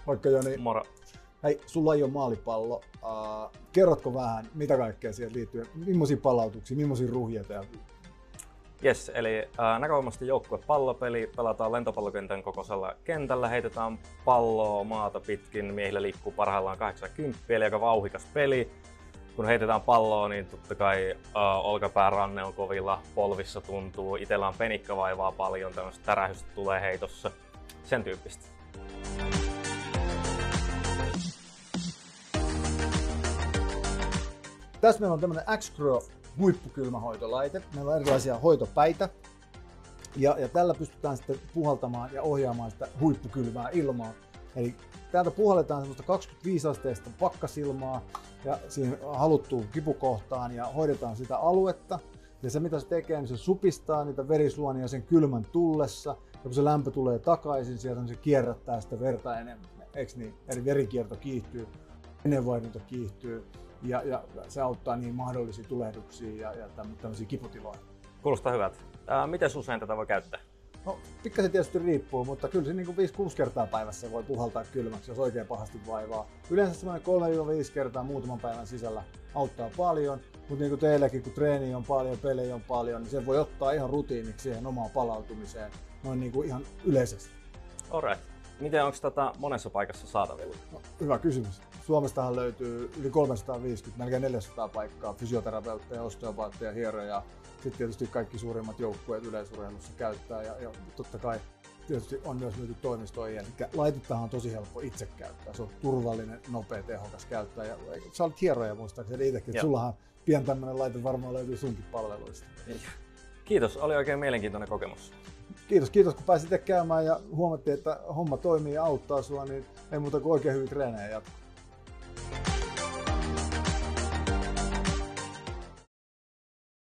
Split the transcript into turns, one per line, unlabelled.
Moikka Joni.
Moro.
Hei, sulla ei ole maalipallo. Kerrotko vähän, mitä kaikkea siihen liittyy? Millaisia palautuksia, millaisia ruhia tehdään?
Jes, eli näkökulmasti joukkuepallopeli. Pelataan lentopallokentän kokoisella kentällä, heitetään palloa maata pitkin. Miehillä liikkuu parhaillaan 80, eli aika vauhikas peli. Kun heitetään palloa, niin totta kai olkapääranne on kovilla, polvissa tuntuu. Itellä on penikkavaivaa paljon, tämmöistä tärähystä tulee heitossa. Sen tyyppistä.
Tässä meillä on tämmöinen X-Grow huippukylmähoitolaite. Meillä on erilaisia hoitopäitä. Ja tällä pystytään sitten puhaltamaan ja ohjaamaan sitä huippukylmää ilmaa. Eli täältä puhalletaan semmoista 25 asteista pakkasilmaa ja siihen haluttuun kipukohtaan ja hoidetaan sitä aluetta. Ja se mitä se tekee, niin se supistaa niitä verisuonia sen kylmän tullessa. Ja kun se lämpö tulee takaisin, sieltä niin se kierrättää sitä verta enemmän. Eikö niin? Eli verikierto kiihtyy, aineenvaihdunta kiihtyy ja se auttaa niin mahdollisia tulehduksia ja tämmöisiä kiputiloja.
Kuulostaa hyvältä. Miten usein tätä voi käyttää?
No, pikkasen tietysti riippuu, mutta kyllä se niin 5-6 kertaa päivässä voi puhaltaa kylmäksi, jos oikein pahasti vaivaa. Yleensä semmoinen 3-5 kertaa muutaman päivän sisällä auttaa paljon, mutta niin kuin teilläkin, kun treeniä on paljon, pelejä on paljon, niin se voi ottaa ihan rutiiniksi siihen omaan palautumiseen, noin niin kuin ihan yleisesti.
Alright. Miten onko tätä monessa paikassa saatavilla?
No, hyvä kysymys. Suomestahan löytyy yli 350, melkein 400 paikkaa, fysioterapeutteja, osteopaatteja, hieroja. Sitten tietysti kaikki suurimmat joukkueet yleisurheilussa käyttää ja totta kai tietysti on myös myyty toimistoihin. Eli laitettahan on tosi helppo itse käyttää. Se on turvallinen, nopea, tehokas käyttää. Ja sä olet hieroja muistaakseni itsekin, että sullahan pian tämmöinen laite varmaan löytyy sunkin palveluista.
Kiitos, oli oikein mielenkiintoinen kokemus.
Kiitos kun pääsit käymään ja huomattiin, että homma toimii ja auttaa sua, niin ei muuta kuin oikein hyviä treenejä jatkoa.